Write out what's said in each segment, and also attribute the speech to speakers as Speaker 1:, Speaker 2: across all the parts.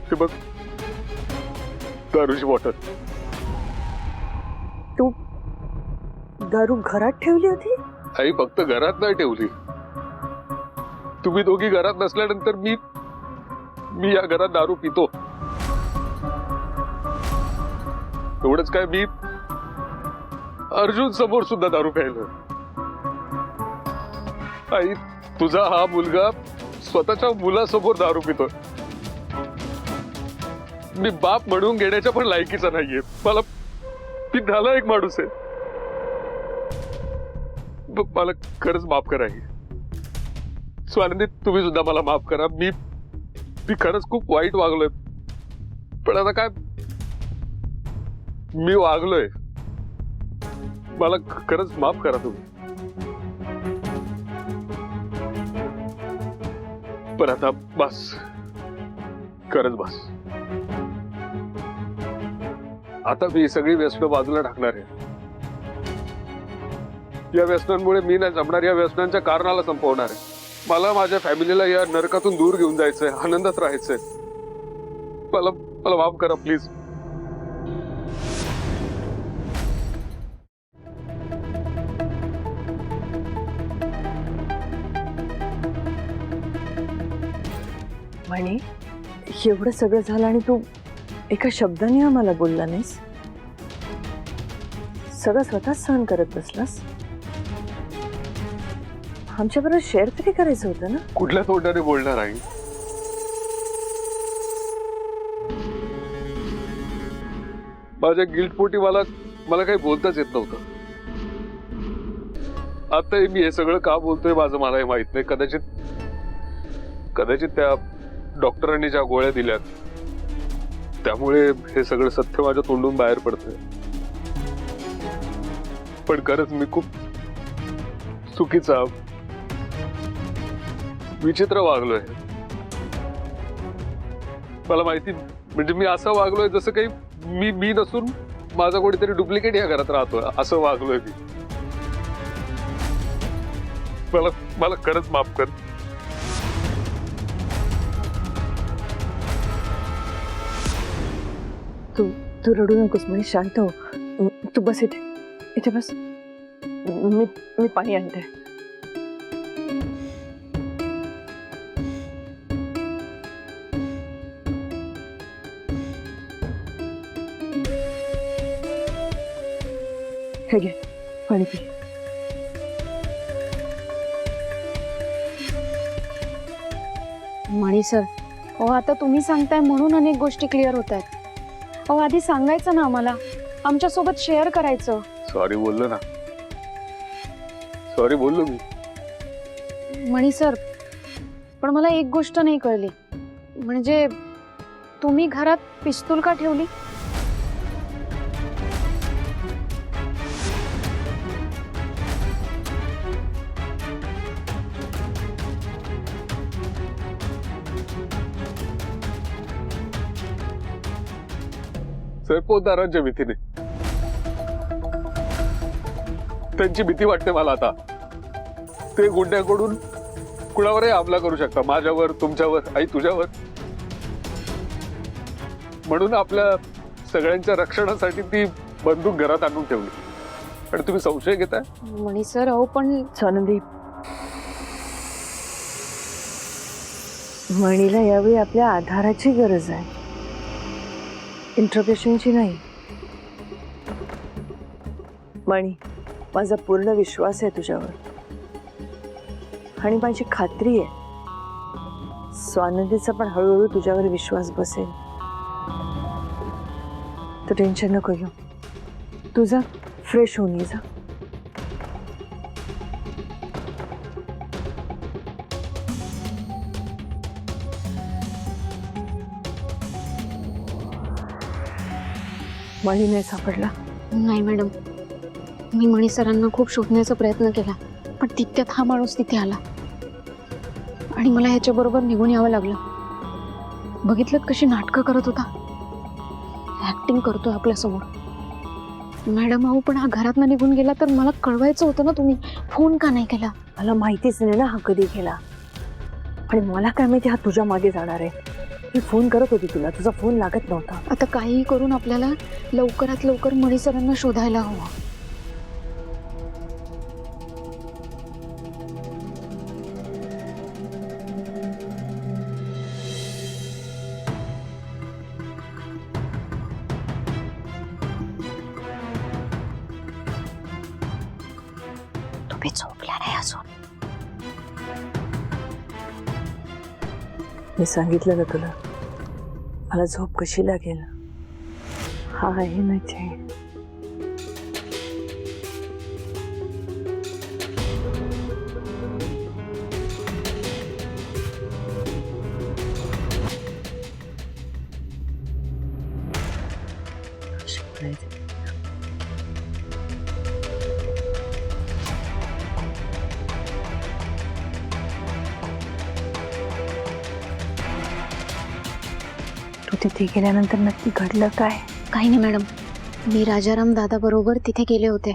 Speaker 1: ते बघ, दारूची बॉटल.
Speaker 2: तू दारू घरात ठेवली होती?
Speaker 1: आई फक्त घरात नाही ठेवली, तुम्ही दोघी घरात नसल्यानंतर मी या घरात दारू पितो. एवढंच काय, मी अर्जुन समोर सुद्धा दारू प्यायलो. आई, तुझा हा मुलगा स्वतःच्या मुलासमोर दारू पितो. मी बाप म्हणून घेण्याच्या पण लायकीचा नाहीये. मला मी नालायक माणूस आहे. मला खरंच माफ करा. स्वानंदी, तुम्ही सुद्धा मला माफ करा. मी खरंच खूप वाईट वागलोय. पण आता काय, मी वागलोय. मला खरंच माफ करा तुम्ही. पण आता बस, खरंच बस. आता मी सगळी व्यसनं बाजूला टाकणार आहे. या व्यसनांमुळे मी नाही जमणार. या व्यसनांच्या कारणाला संपवणार आहे. मला माझ्या फॅमिलीला या नरकातून दूर घेऊन जायचंय, आनंदात राहायचंय. मला माफ करा प्लीज.
Speaker 2: म्हणे एवढं सगळं झालं आणि तू एका शब्दाने आम्हाला बोलला नाहीस. सगळं स्वतःच सहन करत बसलास. आमच्याबरोबर शेअर तरी करायचं होतं ना.
Speaker 1: कुठल्या तोंडाने बोलणार आहे? माझ्या गिल्टपोटी मला काही बोलताच येत नव्हतं. आता मी हे सगळं का बोलतोय माझं मलाही माहित नाही. कदाचित त्या डॉक्टरांनी ज्या गोळ्या दिल्यात त्यामुळे हे सगळं सत्य माझ्या तोंडून बाहेर पडतंय. पण खरंच मी खूप चुकीचा, विचित्र वागलोय. मला माहिती, म्हणजे मी असं वागलोय जसं काही मी नसून माझा कोणीतरी डुप्लिकेट या घरात राहतोय, असं वागलोय मी. मला खरंच माफ कर.
Speaker 2: तू रडू नकोस म्हणे. शांत हो. तू बस इथे बस. मी पाणी आणते. हे घे पाणी पी.
Speaker 3: मणी सर, अहो आता तुम्ही सांगताय म्हणून अनेक गोष्टी क्लिअर होत आहेत. अहो आधी सांगायचं ना आम्हाला, आमच्या सोबत शेअर करायचं.
Speaker 1: सॉरी बोललो ना, सॉरी बोललो मी.
Speaker 3: मणी सर, पण मला एक गोष्ट नाही कळली. म्हणजे तुम्ही घरात पिस्तूल का ठेवली?
Speaker 1: सरपोतदारांच्या भीतीने. त्यांची भीती वाटते मला आता. ते गुंड्याकडून कुणावरही हमला करू शकता, माझ्यावर, तुमच्यावर, आई तुझ्यावर. म्हणून आपल्या सगळ्यांच्या रक्षणासाठी ती बंदूक घरात आणून ठेवली. आणि तुम्ही संशय घेताय?
Speaker 3: मणी सर, अहो पण
Speaker 2: स्वानंदी, मणीला यावेळी आपल्या आधाराची गरज आहे, इंट्रोगेशनची नाही. मणी, माझा पूर्ण विश्वास आहे तुझ्यावर आणि माझी खात्री आहे स्वानंदीचा पण हळूहळू तुझ्यावर विश्वास बसेल. तू टेन्शन नको घेऊ. तुझा फ्रेश होऊन ये जा. मणी नाही सापडला?
Speaker 3: नाही मॅडम, मी मणी सरांना खूप शोधण्याचा प्रयत्न केला, पण तितक्यात हा माणूस तिथे आला आणि मला ह्याच्याबरोबर निघून यावं लागलं. बघितलं कशी नाटकं करत होता, ऍक्टिंग करतोय आपल्यासमोर. मॅडम अहो, पण हा घरातनं निघून गेला तर मला कळवायचं होतं ना. तुम्ही फोन का नाही केला?
Speaker 2: मला माहितीच नाही ना हा कधी गेला. आणि मला काय माहिती हा तुझ्या मागे जाणार आहे. मी फोन करत होती तुला, तुझा फोन लागत नव्हता.
Speaker 3: आता काहीही करून आपल्याला लवकरात लवकर मणी सरांना शोधायला हवं. तुम्ही झोपला नाही अजून?
Speaker 2: मी सांगितलं ना तुला, मला झोप कशी लागेल. हा आहे माहिती. तू तिथे गेल्यानंतर नक्की घडलं काय?
Speaker 3: काही नाही मॅडम, मी राजाराम दादा बरोबर तिथे गेले होते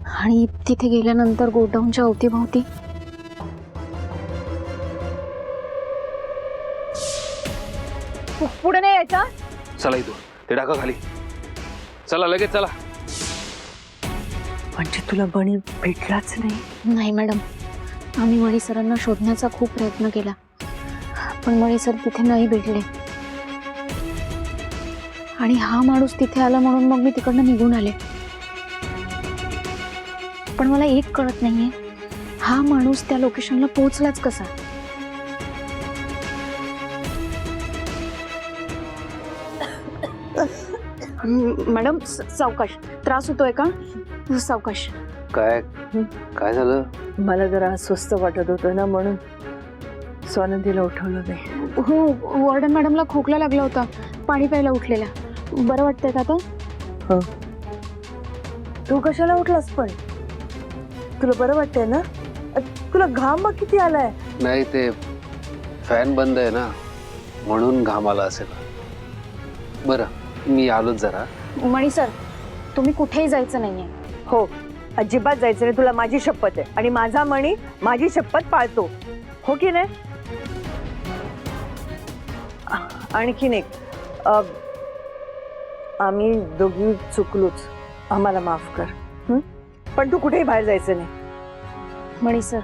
Speaker 3: आणि तिथे गेल्यानंतर गोडाऊनच्या अवतीभोवती
Speaker 2: पुढे नाही यायचा.
Speaker 1: चला इथून, ते टाका खाली. चला लगेच चला.
Speaker 2: म्हणजे तुला बणी भेटलाच नाही?
Speaker 3: नाही मॅडम, आम्ही मणी सरांना शोधण्याचा खूप प्रयत्न केला, पण मणी सर तिथे नाही भेटले. आणि हा माणूस तिथे आला म्हणून मग मी तिकडनं निघून आले. पण मला एक कळत नाहीये, हा माणूस त्या लोकेशनला पोहोचलाच कसा? मॅडम सावकाश, त्रास होतोय का? सावकाश.
Speaker 1: काय काय झालं?
Speaker 2: मला जरा अस्वस्थ वाटत होतं ना, म्हणून स्वानंदीला उठवलं मी.
Speaker 3: हो, वॉर्डन मॅडमला खोकला लागला होता, पाणी प्यायला उठलेला. बरं वाटतंय का आता?
Speaker 2: हो. तू कशाला उठलास पण? तुला बरं वाटतंय ना? तुला घाम बघ किती आलाय.
Speaker 1: नाही, ते फॅन बंद आहे ना, म्हणून घाम आला असेल. बरं, मी आलोच जरा.
Speaker 3: मणी सर, तुम्ही कुठेही जायचं नाहीये.
Speaker 2: हो, अजिबात जायचं नाही. तुला माझी शपथ आहे, आणि माझा मणी माझी शपथ पाळतो, हो की नाही? आणखीन एक, आम्ही दोघी चुकलोच, आम्हाला माफ कर. पण तू कुठेही बाहेर जायचं नाही.
Speaker 3: मणी सर,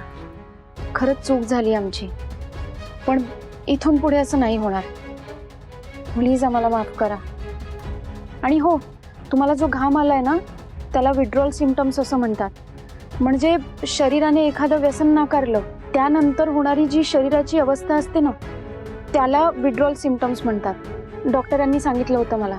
Speaker 3: खरंच चूक झाली आमची, पण इथून पुढे असं नाही होणार. प्लीज आम्हाला माफ करा. आणि हो, तुम्हाला जो घाम आलाय ना, त्याला विड्रॉल सिम्पटम्स असं म्हणतात. म्हणजे शरीराने एखादं व्यसन नाकारलं त्यानंतर होणारी जी शरीराची अवस्था असते ना, त्याला विड्रॉल सिम्पटम्स म्हणतात. डॉक्टरांनी सांगितलं होतं मला.